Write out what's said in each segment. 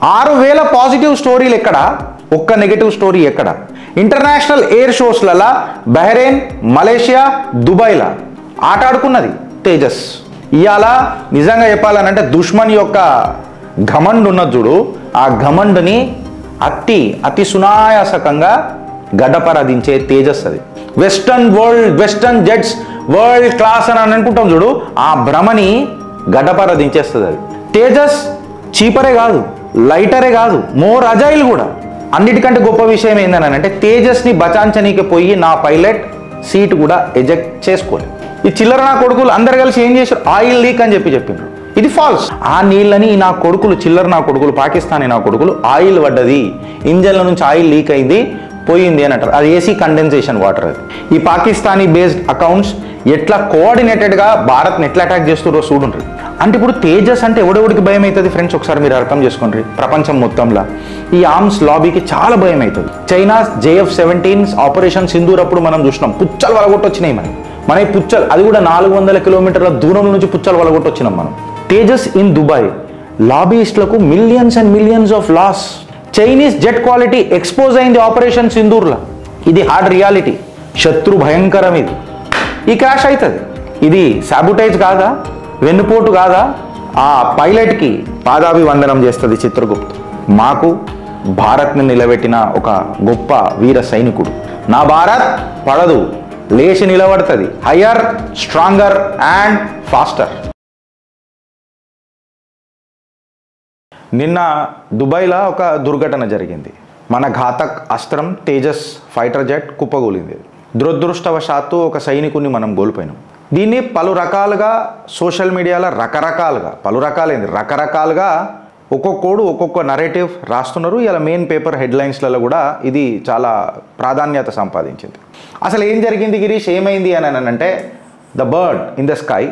6000 positive స్టోరీలు ఎక్కడ, ఒక్క నెగటివ్ స్టోరీ ఎక్కడ? ఇంటర్నేషనల్ ఎయిర్ షోస్లలో బహ్రెయిన్, మలేషియా, దుబాయ్లా ఆటాడుకున్నది తేజస్. ఇవాళ నిజంగా చెప్పాలనంటే దుష్మన్ యొక్క ఘమండ్ ఉన్నది చూడు, ఆ ఘమండ్ని అతి సునాయాసకంగా గడ్డపరాదించే తేజస్ అది. వెస్టర్న్ జెట్స్ వరల్డ్ క్లాస్ అని అనుకుంటాం చూడు, ఆ భ్రమని గడ్డపరాదించేస్తుంది అది. తేజస్ చీపరే కాదు, లైటరే కాదు, మోర్ అజైల్ కూడా. అన్నిటికంటే గొప్ప విషయం ఏందని అంటే తేజస్ని బచాంచనీకి పోయి నా పైలట్ సీట్ కూడా ఎజెక్ట్ చేసుకోలేదు. ఈ చిల్లర నా కొడుకులు అందరు కలిసి ఏం చేశారు, ఆయిల్ లీక్ అని చెప్పిండ్రు. ఇది ఫాల్స్. ఆ నీళ్ళని నా కొడుకులు, చిల్లర నా కొడుకులు, పాకిస్తానీ నా కొడుకులు ఆయిల్ పడ్డది, ఇంజన్ల నుంచి ఆయిల్ లీక్ అయింది, పోయింది అని అంటారు. అది ఏసీ కండెన్సేషన్ వాటర్. అది ఈ పాకిస్తానీ బేస్డ్ అకౌంట్స్ ఎట్లా కోఆర్డినేటెడ్గా భారత్ని ఎట్లా అటాక్ చేస్తున్నారో చూడండి. అంటే ఇప్పుడు తేజస్ అంటే ఎవడెవడికి భయం అవుతుంది ఫ్రెండ్స్, ఒకసారి మీరు అర్థం చేసుకోండి. ప్రపంచం మొత్తంలో ఈ ఆర్మ్స్ లాబీకి చాలా భయం అవుతుంది. చైనా JF-17 ఆపరేషన్ సింధూర్ అప్పుడు మనం చూసినాం, పుచ్చలు వలగొట్టొచ్చినాయి మన పుచ్చలు, అది కూడా 400 కిలోమీటర్ల దూరం నుంచి పుచ్చలు వలగొట్టొచ్చినాం మనం. తేజస్ ఇన్ దుబాయ్ లాబీయిస్టులకు millions and millions of loss. Chinese jet quality expose అయింది ఆపరేషన్ సింధూర్లో. ఇది హార్డ్ రియాలిటీ, శత్రు భయంకరం. ఈ క్రాష్ అవుతుంది. ఇది సాబుటైజ్ కాదా, వెన్నుపోటు కాదా? ఆ పైలట్కి పాదాభివందనం చేస్తుంది చిత్రగుప్త్. మాకు భారత్ని నిలబెట్టిన ఒక గొప్ప వీర సైనికుడు. నా భారత్ పడదు, లేచి నిలబడుతుంది. Higher, stronger and faster. నిన్న దుబాయ్లో ఒక దుర్ఘటన జరిగింది. మన ఘాతక్ అస్త్రం తేజస్ ఫైటర్ జెట్ కుప్పగూలింది. దురదృష్టవశాత్తు ఒక సైనికుడిని మనం కోల్పోయినాం. దీన్ని పలు రకాలుగా సోషల్ మీడియాలో రకరకాలుగా ఒక్కొక్కడు ఒక్కొక్క నరేటివ్ రాస్తున్నారు. ఇలా మెయిన్ పేపర్ హెడ్లైన్స్లలో కూడా ఇది చాలా ప్రాధాన్యత సంపాదించింది. అసలు ఏం జరిగింది గిరీష్, ఏమైంది అని అంటే the bird in the sky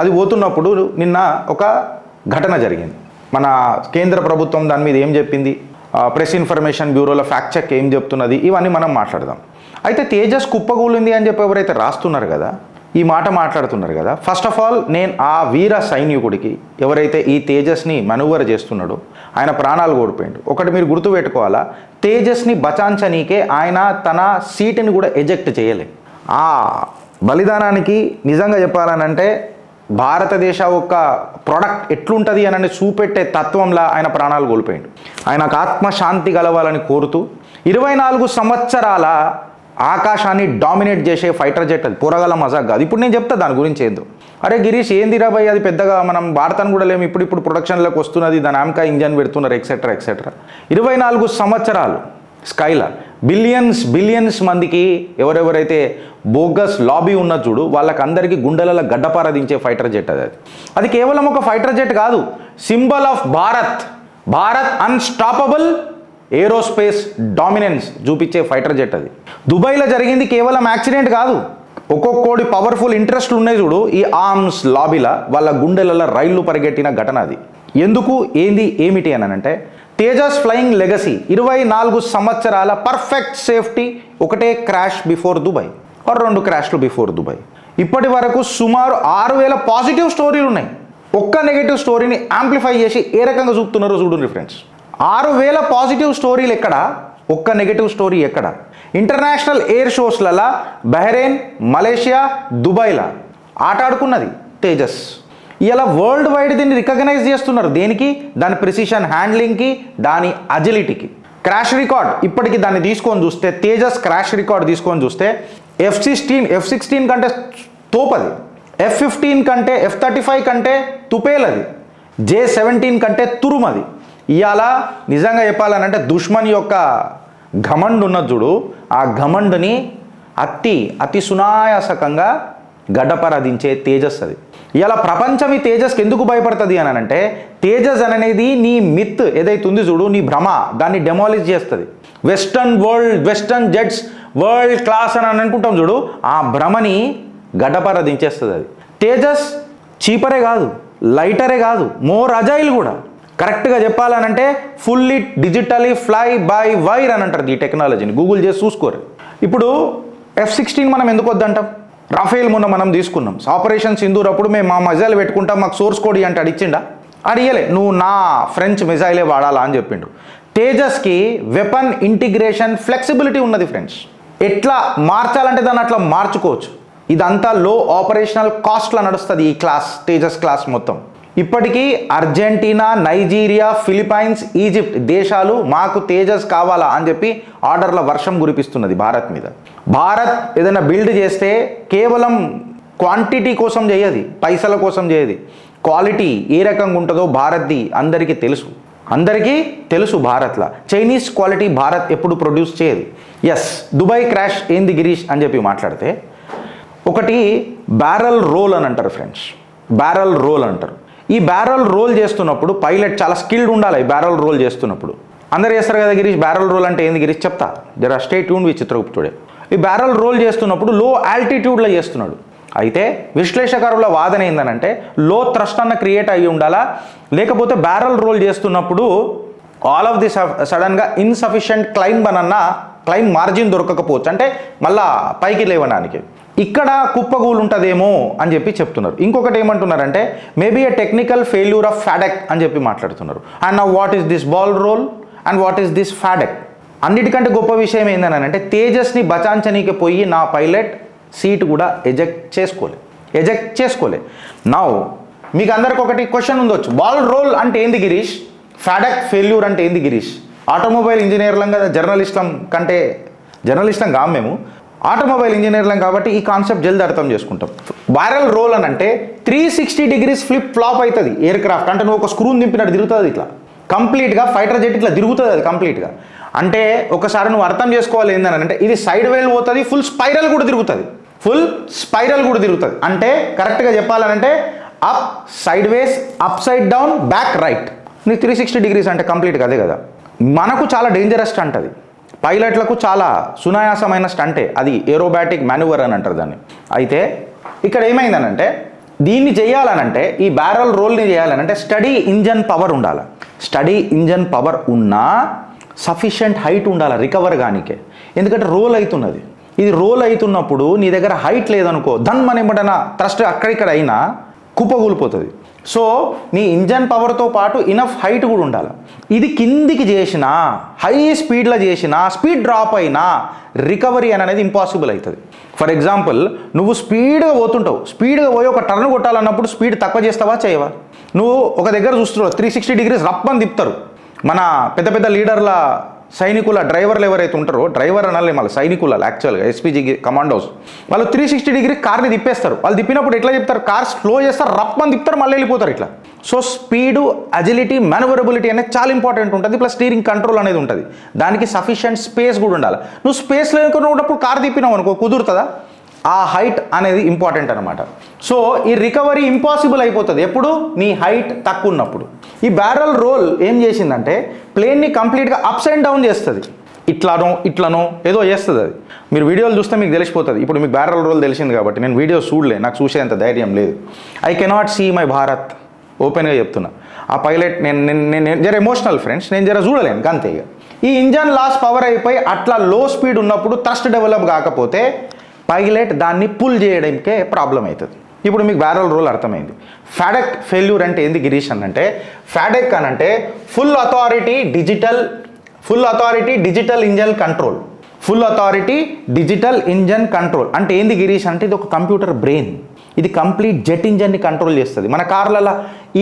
అది పోతున్నప్పుడు నిన్న ఒక ఘటన జరిగింది. మన కేంద్ర ప్రభుత్వం దాని మీద ఏం చెప్పింది, ప్రెస్ ఇన్ఫర్మేషన్ బ్యూరోలో ఫ్యాక్ట్ చెక్ ఏం చెప్తున్నది, ఇవన్నీ మనం మాట్లాడదాం. అయితే తేజస్ కుప్పగూలింది అని చెప్పి ఎవరైతే రాస్తున్నారు కదా, ఈ మాట మాట్లాడుతున్నారు కదా, ఫస్ట్ ఆఫ్ ఆల్ నేను ఆ వీర సైనికుడికి ఎవరైతే ఈ తేజస్ని మనూవర్ చేస్తున్నాడో ఆయన ప్రాణాలు కోల్పోయిండు. ఒకటి మీరు గుర్తుపెట్టుకోవాలా, తేజస్ని బచాంచనీకే ఆయన తన సీటుని కూడా ఎజెక్ట్ చేయలే. ఆ బలిదానానికి నిజంగా చెప్పాలనంటే భారతదేశ ఒక ప్రోడక్ట్ ఎట్లుంటుంది అని చూపెట్టే తత్వంలా ఆయన ప్రాణాలు కోల్పోయిండు. ఆయనకు ఆత్మశాంతి కలవాలని కోరుతూ 24 సంవత్సరాల ఆకాశాన్ని డామినేట్ చేసే ఫైటర్ జెట్ అది. పోరగల మజాక్ కాదు. ఇప్పుడు నేను చెప్తా దాని గురించి ఏందో. అరే గిరీష్ ఏందిరా భయ్, అది పెద్దగా మనం వాడతాను కూడా లేము, ఇప్పుడు ప్రొడక్షన్లోకి వస్తున్నది, దాని ఆమ్కా ఇంజన్ పెడుతున్నారు ఎక్సెట్రా 24 సంవత్సరాలు స్కైలా బిలియన్స్ మందికి ఎవరెవరైతే బోగస్ లాబీ ఉన్న చూడు వాళ్ళకందరికీ గుండెలలో గడ్డపారదించే ఫైటర్ జెట్ అది కేవలం ఒక ఫైటర్ జెట్ కాదు, symbol of Bharat unstoppable aerospace dominance చూపించే ఫైటర్ జెట్ అది. దుబాయ్లో జరిగింది కేవలం యాక్సిడెంట్ కాదు, ఒక్కొక్కడి పవర్ఫుల్ ఇంట్రెస్ట్లు ఉన్నాయి చూడు ఈ ఆర్మ్స్ లాబీలా, వాళ్ళ గుండెలలో రైళ్లు పరిగెట్టిన ఘటన అది. ఎందుకు, ఏంది, ఏమిటి అని అంటే తేజస్ ఫ్లయింగ్ లెగసీ 24 సంవత్సరాల పర్ఫెక్ట్ సేఫ్టీ, ఒకటే క్రాష్ బిఫోర్ దుబాయ్ ఆర్ 2 క్రాష్లు బిఫోర్ దుబాయ్. ఇప్పటి వరకు సుమారు 6000 పాజిటివ్ స్టోరీలు ఉన్నాయి. ఒక్క నెగిటివ్ స్టోరీని యాంప్లిఫై చేసి ఏ రకంగా చూపుతున్నారో చూడండి ఫ్రెండ్స్. 6000 పాజిటివ్ స్టోరీలు ఎక్కడ, ఒక్క నెగిటివ్ స్టోరీ ఎక్కడ? ఇంటర్నేషనల్ ఎయిర్ షోస్లలో బహ్రెయిన్, మలేషియా, దుబాయ్లా ఆటాడుకున్నది తేజస్. ఇలా వరల్డ్ వైడ్ దీన్ని రికగ్నైజ్ చేస్తున్నారు. దేనికి? దాని ప్రిసిషన్ హ్యాండ్లింగ్కి, దాని అజిలిటీకి. క్రాష్ రికార్డ్ ఇప్పటికి దాన్ని తీసుకొని చూస్తే, తేజస్ క్రాష్ రికార్డ్ తీసుకొని చూస్తే F-16 కంటే తోపది, F-15 కంటే, F-35 కంటే తుపేలది, J-17 కంటే తురుమది. ఇవాళ నిజంగా చెప్పాలనంటే దుష్మన్ యొక్క ఘమండ్ ఉన్నది చూడు, ఆ ఘమండ్ని అతి సునాయాసకంగా గడ్డపరాదించే తేజస్ అది. ఇలా ప్రపంచం ఈ తేజస్కి ఎందుకు భయపడుతుంది అని అంటే తేజస్ అనేది నీ మిత్ ఏదైతే ఉంది చూడు, నీ భ్రమ, దాన్ని డెమాలిష్ చేస్తుంది. వెస్టర్న్ జెట్స్ వరల్డ్ క్లాస్ అని అనుకుంటాం చూడు, ఆ భ్రమని గడ్డపరాదించేస్తుంది అది. తేజస్ చీపరే కాదు, లైటరే కాదు, మోర్ అజైల్ కూడా. కరెక్ట్గా చెప్పాలనంటే fully digitally fly by wire అని అంటారు ఈ టెక్నాలజీని. గూగుల్ చేసి చూసుకోరు. ఇప్పుడు F-16 మనం ఎందుకు వద్దంటాం? రాఫేల్ మొన్న మనం తీసుకున్నాం. ఆపరేషన్ సింధూర్ అప్పుడు మేము మా మజాలు పెట్టుకుంటాం, మాకు సోర్స్ కోడ్ అంటే అడిచిండా? అడిగలే నువ్వు నా ఫ్రెంచ్ మిజైలే వాడాలా అని చెప్పిండు. తేజస్కి వెపన్ ఇంటిగ్రేషన్ ఫ్లెక్సిబిలిటీ ఉన్నది ఫ్రెండ్స్. ఎట్లా మార్చాలంటే దాన్ని అట్లా మార్చుకోవచ్చు. ఇదంతా లో ఆపరేషనల్ కాస్ట్లో నడుస్తుంది ఈ క్లాస్, తేజస్ క్లాస్ మొత్తం. ఇప్పటికీ అర్జెంటీనా, నైజీరియా, ఫిలిప్పైన్స్, ఈజిప్ట్ దేశాలు మాకు తేజస్ కావాలా అని చెప్పి ఆర్డర్ల వర్షం కురిపిస్తున్నది భారత్ మీద. భారత్ ఏదైనా బిల్డ్ చేస్తే కేవలం క్వాంటిటీ కోసం చేయది, పైసల కోసం చేయది. క్వాలిటీ ఏ రకంగా ఉంటుందో భారత్ది అందరికీ తెలుసు. భారత్లో చైనీస్ క్వాలిటీ భారత్ ఎప్పుడు ప్రొడ్యూస్ చేయదు. ఎస్, దుబాయ్ క్రాష్ ఏంది గిరీష్ అని చెప్పి మాట్లాడితే ఒకటి బ్యారల్ రోల్ అని అంటారు ఫ్రెండ్స్. బ్యారల్ రోల్ అంటారు. ఈ బ్యారల్ రోల్ చేస్తున్నప్పుడు పైలట్ చాలా స్కిల్డ్ ఉండాలి. ఈ బ్యారల్ రోల్ చేస్తున్నప్పుడు అందరు చేస్తారు కదా గిరీష్, బ్యారల్ రోల్ అంటే ఏంది గిరీష్ చెప్తా, జరా stay tune with Chitragupta today. ఈ బ్యారల్ రోల్ చేస్తున్నప్పుడు లో ఆల్టిట్యూడ్లో చేస్తున్నాడు. అయితే విశ్లేషకారుల వాదన ఏందనంటే లో థ్రస్ట్ అన్న క్రియేట్ అయ్యి ఉండాలా, లేకపోతే బ్యారల్ రోల్ చేస్తున్నప్పుడు ఆల్ ఆఫ్ దిస్ సడన్గా ఇన్సఫిషియంట్ క్లైమ్ మార్జిన్ దొరకకపోవచ్చు, అంటే మళ్ళా పైకి లేవడానికి ఇక్కడ కుప్పగూలు ఉంటుందేమో అని చెప్పి చెప్తున్నారు. ఇంకొకటి ఏమంటున్నారంటే maybe a technical failure of FADEC అని చెప్పి మాట్లాడుతున్నారు. And now what is this ball roll and what is this FADEC? అన్నిటికంటే గొప్ప విషయం ఏందని అంటే తేజస్ని బచాంచనీకి పోయి నా పైలట్ సీట్ కూడా ఎజెక్ట్ చేసుకోలే. నౌ మీకు అందరికి ఒకటి క్వశ్చన్ ఉండొచ్చు, బాల్ రోల్ అంటే ఏంది గిరీష్, ఫ్యాడెక్ ఫెయిల్యూర్ అంటే ఏంది గిరీష్? ఆటోమొబైల్ ఇంజనీర్లం కదా, జర్నలిస్టం కాదు మేము, ఆటోమొబైల్ ఇంజనీర్లం కాబట్టి ఈ కాన్సెప్ట్ జల్ది అర్థం చేసుకుంటాం. బ్యారల్ రోల్ అని అంటే 360 degrees ఫ్లిప్ ఫ్లాప్ అవుతుంది ఎయిర్ క్రాఫ్ట్. అంటే నువ్వు ఒక స్క్రూని దింపినట్టు తిరుగుతుంది ఇట్లా కంప్లీట్గా, ఫైటర్ జెట్ ఇట్లా తిరుగుతుంది అది కంప్లీట్గా. అంటే ఒకసారి నువ్వు అర్థం చేసుకోవాలి ఏందని అంటే ఇది సైడ్ వేల్ పోతుంది, ఫుల్ స్పైరల్ కూడా తిరుగుతుంది. అంటే కరెక్ట్గా చెప్పాలనంటే up sideways, upside down, back right. నీకు 360 degrees అంటే కంప్లీట్గా అదే కదా. మనకు చాలా డేంజరస్ స్టంట్ అది, పైలట్లకు చాలా సునాయాసమైన స్టంటే అది, ఏరోబాటిక్ మాన్యువర్ అని అంటారు దాన్ని. అయితే ఇక్కడ ఏమైందనంటే దీన్ని చేయాలనంటే, ఈ బ్యారల్ రోల్ని చేయాలనంటే స్టడీ ఇంజన్ పవర్ ఉండాలి. స్టడీ ఇంజన్ పవర్ ఉన్నా సఫిషియంట్ హైట్ ఉండాలి రికవర్ కానికే. ఎందుకంటే రోల్ అవుతున్నది, ఇది రోల్ అవుతున్నప్పుడు నీ దగ్గర హైట్ లేదనుకో, ధన్మనేమటనా థ్రస్ట్ అక్కడిక్కడ అయినా కుప్పగూలిపోతుంది. సో నీ ఇంజన్ పవర్తో పాటు ఇనఫ్ హైట్ కూడా ఉండాలి. ఇది కిందికి చేసినా, హై స్పీడ్లో చేసినా, స్పీడ్ డ్రాప్ అయినా రికవరీ అనేది ఇంపాసిబుల్ అవుతుంది. ఫర్ ఎగ్జాంపుల్ నువ్వు స్పీడ్గా పోతుంటావు, స్పీడ్గా పోయి ఒక టర్న్ కొట్టాలన్నప్పుడు స్పీడ్ తక్కువ చేస్తావా చేయవా? నువ్వు ఒక దగ్గర చూస్తున్నావు 360 degrees రప్పని తిప్పుతారు. మన పెద్ద పెద్ద లీడర్ల సైనికుల డ్రైవర్లు ఎవరైతే ఉంటారో, డ్రైవర్ అనాలి మళ్ళీ సైనికుల యాక్చువల్గా ఎస్పీజీ కమాండోస్, వాళ్ళు 360 degree కార్ని తిప్పేస్తారు. వాళ్ళు తిప్పినప్పుడు ఎట్లా చెప్తారు, కార్ స్లో చేస్తారు, రప్పని తిప్పుతారు, మళ్ళీ వెళ్ళిపోతారు ఇట్లా. సో స్పీడు, అజిలిటీ, మేనవరబిలిటీ అనేది చాలా ఇంపార్టెంట్ ఉంటుంది. ప్లస్ స్టీరింగ్ కంట్రోల్ అనేది ఉంటుంది. దానికి సఫిషియంట్ స్పేస్ కూడా ఉండాలి. నువ్వు స్పేస్ లేకున్నప్పుడు కార్ తిప్పినావు అనుకో, కుదురుతుందా? ఆ హైట్ అనేది ఇంపార్టెంట్ అనమాట. సో ఈ రికవరీ ఇంపాసిబుల్ అయిపోతుంది ఎప్పుడు, నీ హైట్ తక్కువ ఉన్నప్పుడు. ఈ బ్యారల్ రోల్ ఏం చేసిందంటే ప్లేన్ని కంప్లీట్గా అప్స్ అండ్ డౌన్ చేస్తుంది. ఇట్లానో ఏదో చేస్తుంది అది. మీరు వీడియోలు చూస్తే మీకు తెలిసిపోతుంది. ఇప్పుడు మీకు బ్యారల్ రోల్ తెలిసింది కాబట్టి నేను వీడియోస్ చూడలే, నాకు చూసేంత ధైర్యం లేదు. I cannot see my Bharat, ఓపెన్గా చెప్తున్నా. ఆ పైలట్ నేను జర ఎమోషనల్ ఫ్రెండ్స్, నేను జర చూడలేను అంతే. ఇక ఈ ఇంజన్ లాస్ పవర్ అయిపోయి అట్లా లో స్పీడ్ ఉన్నప్పుడు థ్రస్ట్ డెవలప్ కాకపోతే పైలట్ దాన్ని పుల్ చేయడానికే ప్రాబ్లం అవుతుంది. ఇప్పుడు మీకు బ్యారల్ రోల్ అర్థమైంది. ఫ్యాడెక్ ఫెయిల్యూర్ అంటే ఏంది గిరీష్ అని అంటే, ఫ్యాడెక్ అని అంటే full authority digital engine control. Full authority digital engine control అంటే ఏంది గిరీష్ అంటే ఇది ఒక కంప్యూటర్ బ్రెయిన్. ఇది కంప్లీట్ జెట్ ఇంజన్ని కంట్రోల్ చేస్తుంది. మన కార్లలో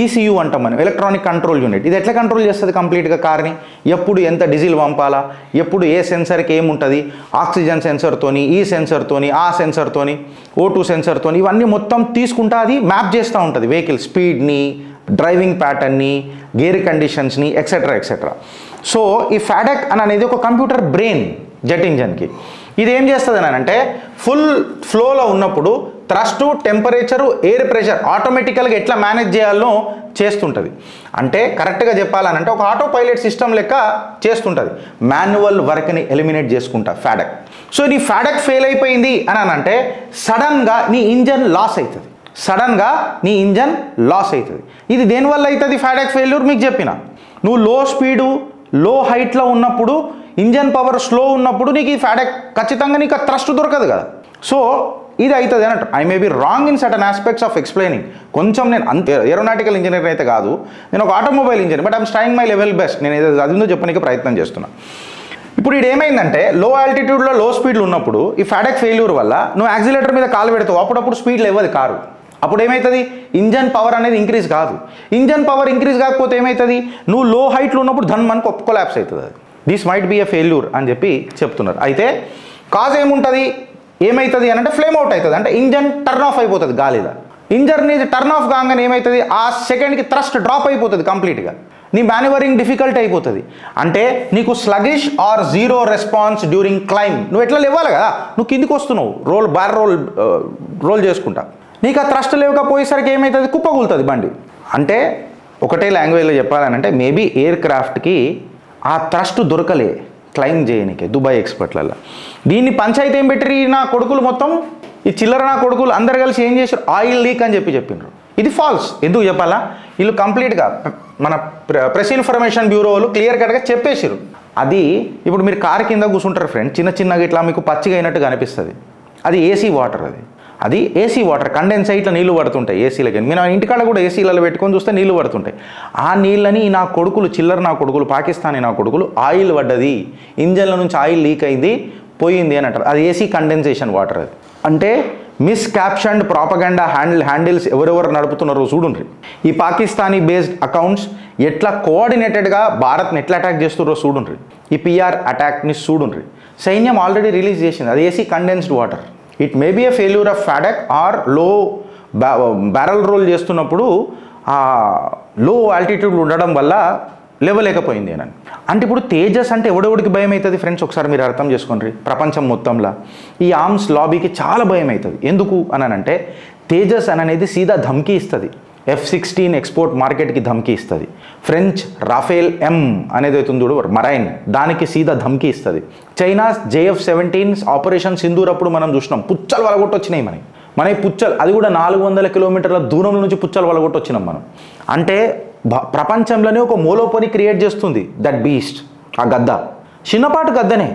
ఈసీయూ అంటాం మనం, ఎలక్ట్రానిక్ కంట్రోల్ యూనిట్. ఇది ఎట్లా కంట్రోల్ చేస్తుంది కంప్లీట్గా కార్ని, ఎప్పుడు ఎంత డీజిల్ పంపాలా, ఎప్పుడు ఏ సెన్సర్కి ఏముంటుంది, ఆక్సిజన్ సెన్సర్తోని, ఈ సెన్సర్తోని, ఆ సెన్సర్తోని, O2 సెన్సర్తోని, ఇవన్నీ మొత్తం తీసుకుంటా అది మ్యాప్ చేస్తూ ఉంటుంది. వెహికల్ స్పీడ్ని, డ్రైవింగ్ ప్యాటర్న్ని, గేర్ కండిషన్స్ని, ఎక్సెట్రా. సో ఈ ఫ్యాడెక్ అనేది ఒక కంప్యూటర్ బ్రెయిన్ జెట్ ఇంజన్కి. ఇది ఏం చేస్తుంది అని అంటే ఫుల్ ఫ్లోలో ఉన్నప్పుడు థ్రస్ట్, టెంపరేచరు, ఎయిర్ ప్రెషర్ ఆటోమేటికల్గా ఎట్లా మేనేజ్ చేయాలో చేస్తుంటుంది. అంటే కరెక్ట్గా చెప్పాలనంటే ఒక ఆటో పైలట్ సిస్టమ్ లెక్క చేస్తుంటుంది. మాన్యువల్ వర్క్ని ఎలిమినేట్ చేసుకుంటా ఫ్యాడెక్. సో నీ ఫ్యాడెక్ ఫెయిల్ అయిపోయింది అని అంటే సడన్గా నీ ఇంజన్ లాస్ అవుతుంది. ఇది దేనివల్ల అవుతుంది ఫ్యాడెక్ ఫెయిల్యూర్? మీకు చెప్పిన, నువ్వు లో స్పీడు, లో హైట్లో ఉన్నప్పుడు, ఇంజన్ పవర్ స్లో ఉన్నప్పుడు నీకు ఈ ఫ్యాడెక్ ఖచ్చితంగా నీకు థ్రస్ట్ దొరకదు కదా. సో ఇది అవుతుంది అని అంటారు. I may be wrong in certain aspects of explaining. కొంచెం నేను అంతే ఏరోనాటికల్ ఇంజనీర్ అయితే కాదు, నేను ఒక automobile engineer, but I'm trying my level best. నేను ఏదో చదివిందో చెప్పడానికి ప్రయత్నం చేస్తున్నాను. ఇప్పుడు ఇది ఏమైందంటే లో ఆల్టిట్యూడ్లో లో స్పీడ్లు ఉన్నప్పుడు ఈ ఫాడెక్ ఫెయిల్యూర్ వల్ల నువ్వు యాక్సిలేటర్ మీద కాలు పెడతావు, అప్పుడప్పుడు స్పీడ్లు ఇవ్వదు కారు. అప్పుడు ఏమవుతుంది, ఇంజన్ పవర్ అనేది ఇంక్రీజ్ కాదు. ఇంజన్ పవర్ ఇంక్రీజ్ కాకపోతే ఏమవుతుంది, నువ్వు లో హైట్లో ఉన్నప్పుడు మనకు కొలాప్స్ అవుతుంది. అది this might be a failure అని చెప్పి చెప్తున్నారు. అయితే కాజ్ ఏముంటుంది, ఏమవుతుంది అని అంటే ఫ్లేమ్ అవుట్ అవుతుంది, అంటే ఇంజన్ టర్న్ ఆఫ్ అయిపోతుంది గాలిలో. ఇంజన్ అనేది టర్న్ ఆఫ్ కాగానే ఏమవుతుంది, ఆ సెకండ్కి థ్రస్ట్ డ్రాప్ అయిపోతుంది కంప్లీట్గా, నీ మ్యానువరింగ్ డిఫికల్ట్ అయిపోతుంది. అంటే నీకు sluggish or zero response during claim. నువ్వు ఎట్లా లేవాలి కదా, నువ్వు కిందికి వస్తున్నావు రోల్ చేసుకుంటా, నీకు ఆ థ్రస్ట్ లేకపోయేసరికి ఏమవుతుంది, కుప్పకూలుతుంది బండి. అంటే ఒకటే లాంగ్వేజ్లో చెప్పాలనంటే మేబీ ఎయిర్ క్రాఫ్ట్కి ఆ థ్రస్ట్ దొరకలే క్లైమ్ చేయడానికి దుబాయ్ ఎక్స్పర్ట్లలో. దీన్ని పంచాయతీ ఏం పెట్టి నా కొడుకులు మొత్తం ఈ చిల్లర నా కొడుకులు అందరు కలిసి ఏం చేశారు, ఆయిల్ లీక్ అని చెప్పినారు. ఇది ఫాల్స్. ఎందుకు చెప్పాలా, వీళ్ళు కంప్లీట్గా మన ప్రెస్ ఇన్ఫర్మేషన్ బ్యూరో వాళ్ళు క్లియర్ కట్గా చెప్పేసారు. అది ఇప్పుడు మీరు కారు కింద కూర్చుంటారు ఫ్రెండ్, చిన్నగా ఇట్లా మీకు పచ్చిగా అయినట్టుగా అనిపిస్తుంది, అది ఏసీ వాటర్. అది ఏసీ వాటర్ కండెన్స్ అయ్యి ఇట్లా నీళ్లు పడుతుంటాయి ఏసీలకి. నేను ఇంటికాడ కూడా ఏసీలలో పెట్టుకొని చూస్తే నీళ్లు పడుతుంటాయి. ఆ నీళ్ళని నా కొడుకులు చిల్లర నా కొడుకులు పాకిస్తానీ నా కొడుకులు ఆయిల్ పడ్డది, ఇంజన్ల నుంచి ఆయిల్ లీక్ అయింది పోయింది అని అంటారు. అది ఏసీ కండెన్సేషన్ వాటర్. అది అంటే మిస్ క్యాప్షన్డ్ ప్రాపగండా హ్యాండిల్స్ ఎవరెవరు నడుపుతున్నారో చూడండి. ఈ పాకిస్తానీ బేస్డ్ అకౌంట్స్ ఎట్లా కోఆర్డినేటెడ్గా భారత్ని ఎట్లా అటాక్ చేస్తున్నారో చూడండి. ఈ పిఆర్ అటాక్ని చూడండి. సైన్యం ఆల్రెడీ రిలీజ్ చేసింది, అది AC condensed water. It may be a failure of FADEC or low barrel roll చేస్తున్నప్పుడు ఆ లో ఆల్టిట్యూడ్ ఉండడం వల్ల లేవలేకపోయింది అని. అంటే ఇప్పుడు తేజస్ అంటే ఎవడెవడికి భయం అవుతుంది ఫ్రెండ్స్, ఒకసారి మీరు అర్థం చేసుకోండి. ప్రపంచం మొత్తంలో ఈ ఆర్మ్స్ లాబీకి చాలా భయం అవుతుంది. ఎందుకు అని అంటే తేజస్ అనేది సీదా ధమ్కీ ఇస్తుంది, F-16 ఎక్స్పోర్ట్ మార్కెట్కి ధమ్కీ ఇస్తుంది. ఫ్రెంచ్ రాఫేల్ M అనేది అవుతుంది చూడు మరైన్, దానికి సీదా ధమ్కీ ఇస్తుంది. చైనాస్ JF-17 ఆపరేషన్ సింధూర్ అప్పుడు మనం చూసినాం, పుచ్చలు వలగొట్టొచ్చినాయి మన పుచ్చలు, అది కూడా 400 కిలోమీటర్ల దూరం నుంచి పుచ్చలు వలగొట్టొచ్చినాం మనం. అంటే ప్రపంచంలోనే ఒక మోలోపని క్రియేట్ చేస్తుంది దట్ బీస్ట్. ఆ గద్ద చిన్నపాటు గద్దనే,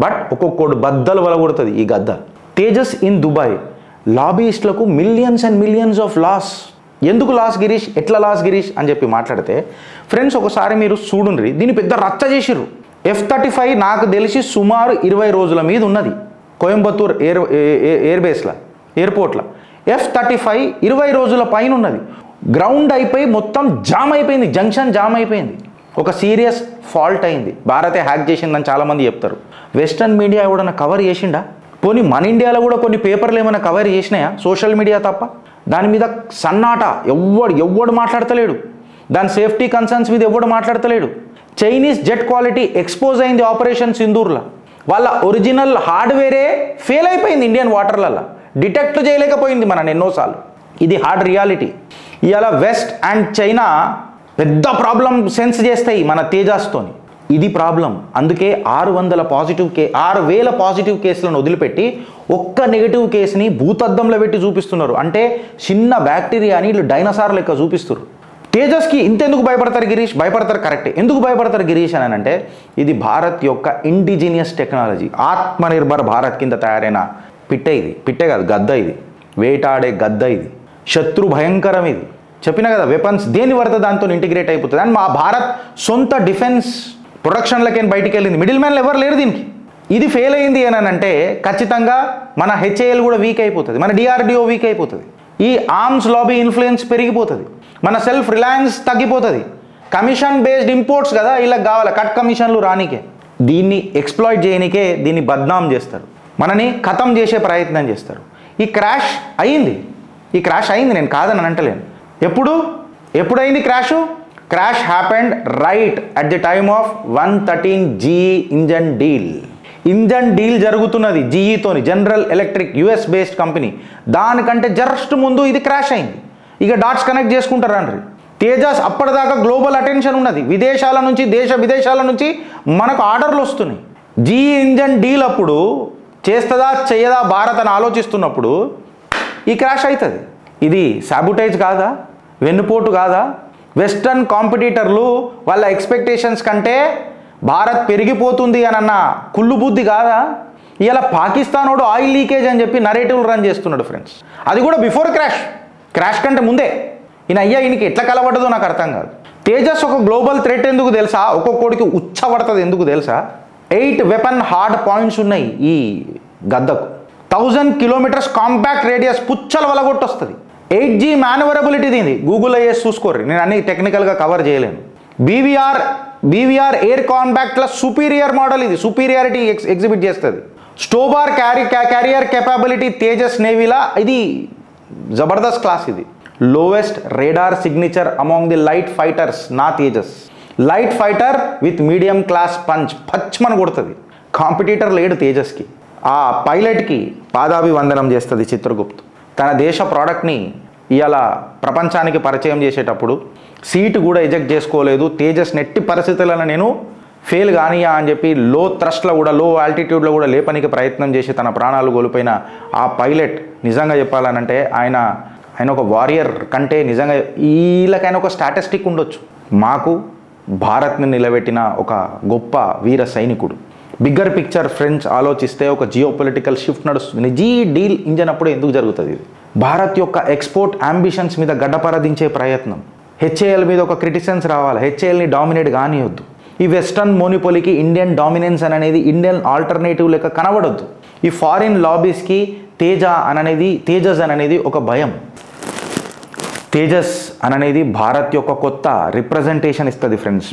బట్ ఒక్కొక్కడు బద్దలు వలగొడుతుంది ఈ గద్ద. తేజస్ ఇన్ దుబాయ్ లాబీయిస్ట్లకు millions and millions of loss. ఎందుకు లాస్ గిరీష్, ఎట్లా లాస్ గిరీష్ అని చెప్పి మాట్లాడితే ఫ్రెండ్స్ ఒకసారి మీరు చూడండి, దీన్ని పెద్ద రచ్చ చేసిర్రు. F-35 నాకు తెలిసి సుమారు 20 రోజుల మీద ఉన్నది కోయంబత్తూర్ ఎయిర్బేస్లో ఎయిర్పోర్ట్లో. F-35 20 రోజుల పైన ఉన్నది. గ్రౌండ్ అయిపోయి మొత్తం జామ్ అయిపోయింది, జంక్షన్ జామ్ అయిపోయింది. ఒక సీరియస్ ఫాల్ట్ అయింది, భారతే హ్యాక్ చేసిందని చాలామంది చెప్తారు. వెస్టర్న్ మీడియా ఎవడన్నా కవర్ చేసిండా? పోనీ మన ఇండియాలో కూడా కొన్ని పేపర్లు ఏమైనా కవర్ చేసినాయా, సోషల్ మీడియా తప్ప? దాని మీద సన్నాట, ఎవ్వడు మాట్లాడతలేడు. దాని సేఫ్టీ కన్సర్న్స్ మీద ఎవ్వడు మాట్లాడతలేడు. చైనీస్ జెట్ క్వాలిటీ ఎక్స్పోజ్ అయింది ఆపరేషన్ సింధూర్లో. వాళ్ళ ఒరిజినల్ హార్డ్వేరే ఫెయిల్ అయిపోయింది ఇండియన్ వాటర్లలో, డిటెక్ట్ చేయలేకపోయింది మనని ఎన్నోసార్లు. ఇది హార్డ్ రియాలిటీ. ఇవాళ వెస్ట్ అండ్ చైనా పెద్ద ప్రాబ్లం సెన్స్ చేస్తాయి మన తేజాస్తోని. ఇది ప్రాబ్లం. అందుకే 6,000 పాజిటివ్ కేసులను వదిలిపెట్టి ఒక్క నెగిటివ్ కేసుని భూతద్దంలో పెట్టి చూపిస్తున్నారు. అంటే చిన్న బ్యాక్టీరియాని వీళ్ళు డైనోసార్ లెక్క చూపిస్తున్నారు. తేజస్కి ఇంతెందుకు భయపడతారు గిరీష్? భయపడతారు కరెక్టే. ఎందుకు భయపడతారు గిరీష్ అని అంటే ఇది భారత్ యొక్క ఇండిజినియస్ టెక్నాలజీ, ఆత్మనిర్భర్ భారత్ కింద తయారైన పిట్టే. ఇది పిట్టే కాదు, గద్ద. ఇది వేటాడే గద్ద. ఇది శత్రు భయంకరం. ఇది చెప్పిన కదా, వెపన్స్ దేని పడితే దాంతో ఇంటిగ్రేట్ అయిపోతుంది. అండ్ మా భారత్ సొంత డిఫెన్స్ ప్రొడక్షన్లకి బయటికి వెళ్ళింది. మిడిల్ మ్యాన్లు ఎవరు లేరు దీనికి. ఇది ఫెయిల్ అయింది అని అంటే ఖచ్చితంగా మన HAL కూడా వీక్ అయిపోతుంది, మన DRDO వీక్ అయిపోతుంది, ఈ ఆర్మ్స్ లాబీ ఇన్ఫ్లుయెన్స్ పెరిగిపోతుంది, మన సెల్ఫ్ రిలయన్స్ తగ్గిపోతుంది. కమిషన్ బేస్డ్ ఇంపోర్ట్స్ కదా వీళ్ళకి కావాలి, కట్ కమిషన్లు రానికే. దీన్ని ఎక్స్ప్లాయిట్ చేయనికే దీన్ని బద్నాం చేస్తారు, మనని ఖతం చేసే ప్రయత్నం చేస్తారు. ఈ క్రాష్ అయింది, నేను కాదని అంటలేను. ఎప్పుడైంది crash happened right at the time of 113 GE engine deal జరుగుతున్నది జీఈతోని, General Electric US based company. దానికంటే జస్ట్ ముందు ఇది క్రాష్ అయింది. ఇక డాట్స్ కనెక్ట్ చేసుకుంటారు అండి. తేజస్ అప్పటిదాకా గ్లోబల్ అటెన్షన్ ఉన్నది, విదేశాల నుంచి దేశ విదేశాల నుంచి మనకు ఆర్డర్లు వస్తున్నాయి. GE ఇంజన్ డీల్ అప్పుడు చేస్తుందా చేయదా భారత్ అని ఆలోచిస్తున్నప్పుడు ఈ క్రాష్ అవుతుంది. ఇది సాబుటైజ్ కాదా, వెన్నుపోటు కాదా? వెస్టర్న్ కాంపిటీటర్లు వాళ్ళ ఎక్స్పెక్టేషన్స్ కంటే భారత్ పెరిగిపోతుంది అని అన్న కుళ్ళు బుద్ధి కాదా? ఇలా పాకిస్తానోడు ఆయిల్ లీకేజ్ అని చెప్పి నరేటివ్ రన్ చేస్తున్నాడు ఫ్రెండ్స్. అది కూడా బిఫోర్ క్రాష్ కంటే ముందే. ఈయనకి ఎట్లా కలబడ్డదో నాకు అర్థం కాదు. తేజస్ ఒక గ్లోబల్ థ్రెట్ ఎందుకు తెలుసా? ఒక్కొక్కడికి ఉచ్చబడుతుంది ఎందుకు తెలుసా? 8 వెపన్ హార్డ్ పాయింట్స్ ఉన్నాయి ఈ గద్దకు. 1000 కిలోమీటర్స్ కాంపాక్ట్ రేడియస్ పుచ్చల వల్ల కొట్టొస్తుంది. 8G మ్యానువరబిలిటీ దీని గూగుల్లో వేసి చూసుకోర్రి, నేను అన్ని టెక్నికల్గా కవర్ చేయలేను. బీవీఆర్ ఎయిర్ కాంపాక్ట్ల సుపీరియర్ మోడల్, ఇది సుపీరియారిటీ ఎగ్జిబిట్ చేస్తుంది. స్టోబార్ క్యారియర్ కెపాబిలిటీ తేజస్ నేవీలా ఇది జబర్దస్త్ క్లాస్. ఇది lowest radar signature among the light fighters నా Tejas. Light fighter with medium class పచ్మని కొడుతుంది. కాంపిటీటర్ లేడు తేజస్కి. ఆ పైలట్కి పాదాభివందనం చేస్తుంది చిత్రగుప్త్. తన దేశ ప్రోడక్ట్ని ఇవాళ ప్రపంచానికి పరిచయం చేసేటప్పుడు సీటు కూడా ఎజెక్ట్ చేసుకోలేదు. తేజస్ నెట్టి పరిస్థితులను నేను ఫెయిల్ కానియా అని చెప్పి లో థ్రస్ట్లో కూడా లో ఆల్టిట్యూడ్లో కూడా లేపనికి ప్రయత్నం చేసి తన ప్రాణాలు కోల్పోయిన ఆ పైలట్ నిజంగా చెప్పాలనంటే ఆయన ఒక వారియర్ కంటే నిజంగా వీళ్ళకైనా ఒక స్టాటిస్టిక్ ఉండొచ్చు. మాకు భారత్ని నిలబెట్టిన ఒక గొప్ప వీర సైనికుడు. బిగ్గర్ పిక్చర్ ఫ్రెండ్స్ ఆలోచిస్తే ఒక జియో పొలిటికల్ షిఫ్ట్ నడుస్తుంది. డీల్ ఇంజన్ అప్పుడు ఎందుకు జరుగుతుంది? ఇది భారత్ యొక్క ఎక్స్పోర్ట్ అంబిషన్స్ మీద గడ్డపరదించే ప్రయత్నం. హెచ్ఏఎల్ మీద ఒక క్రిటిసిజన్స్ రావాలి. హెచ్ఏఎల్ని డామినేట్ కానియొద్దు. ఈ వెస్టర్న్ మోనిపోలీకి ఇండియన్ డామినెన్స్ అనేది ఇండియన్ ఆల్టర్నేటివ్ లెక్క కనబడొద్దు. ఈ ఫారిన్ లాబీస్కి తేజస్ అనేది ఒక భయం. తేజస్ అనేది భారత్ యొక్క కొత్త రిప్రజెంటేషన్ ఇస్తుంది ఫ్రెండ్స్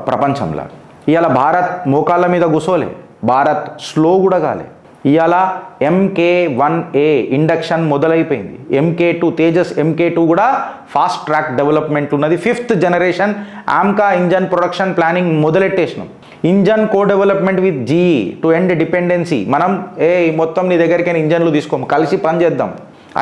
ప్రపంచంలో. ఇవాళ భారత్ మోకాళ్ళ మీద కూసోలే, భారత్ స్లో కూడా కాలే. ఇవాళ MK1A induction మొదలైపోయింది. MK2 Tejas MK2 కూడా ఫాస్ట్ ట్రాక్ డెవలప్మెంట్ ఉన్నది. 5th generation AMCA engine production planning మొదలెట్టేసినాం. Engine co development with GE to end dependency. మనం మొత్తం నీ దగ్గరికి ఇంజన్లు తీసుకోము, కలిసి పని చేద్దాం,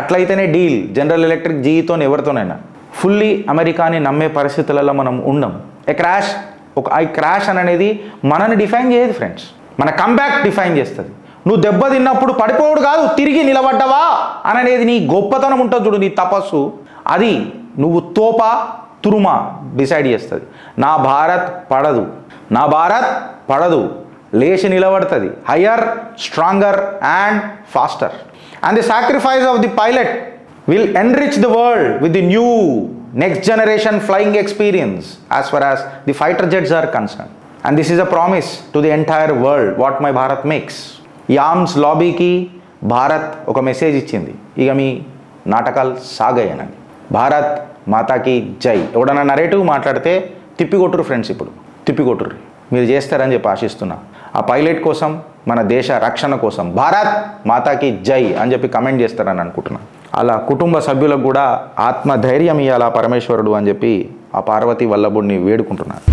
అట్లయితేనే డీల్. జనరల్ ఎలక్ట్రిక్ GEతో ఎవరితోనైనా. ఫుల్లీ అమెరికాని నమ్మే పరిస్థితులలో మనం ఉండం. ఈ క్రాష్ అనేది మనని డిఫైన్ చేయదు ఫ్రెండ్స్, మన కంబ్యాక్ డిఫైన్ చేస్తుంది. నువ్వు దెబ్బ తిన్నప్పుడు పడిపోవడు కాదు, తిరిగి నిలబడ్డవా అనేది నీ గొప్పతనం ఉంటుంది చూడు, నీ తపస్సు. అది నువ్వు తోపా తురుమా డిసైడ్ చేస్తుంది. నా భారత్ పడదు, లేచి నిలబడుతుంది. Higher, stronger and faster. And the sacrifice of the pilot will enrich the world with the new next generation flying experience as far as the fighter jets are concerned. And this is a promise to the entire world what my Bharat makes. ఈ arms లాబీకి Bharat ఒక message ఇచ్చింది, ఇక మీ నాటకాలు సాగాయనని. భారత్ మాతాకి జై. ఎవడన్నా narrative మాట్లాడితే తిప్పికొట్టురు friends, ఇప్పుడు తిప్పికొట్టురు. మీరు చేస్తారని చెప్పి ఆశిస్తున్నా. ఆ పైలట్ కోసం, మన దేశ రక్షణ కోసం భారత్ మాతాకి జై అని చెప్పి కమెంట్ చేస్తారని అనుకుంటున్నాను. అలా కుటుంబ సభ్యులకు కూడా ఆత్మధైర్యం ఇవ్వాలా పరమేశ్వరుడు అని చెప్పి ఆ పార్వతీ వల్లభుడిని వేడుకుంటున్నాను.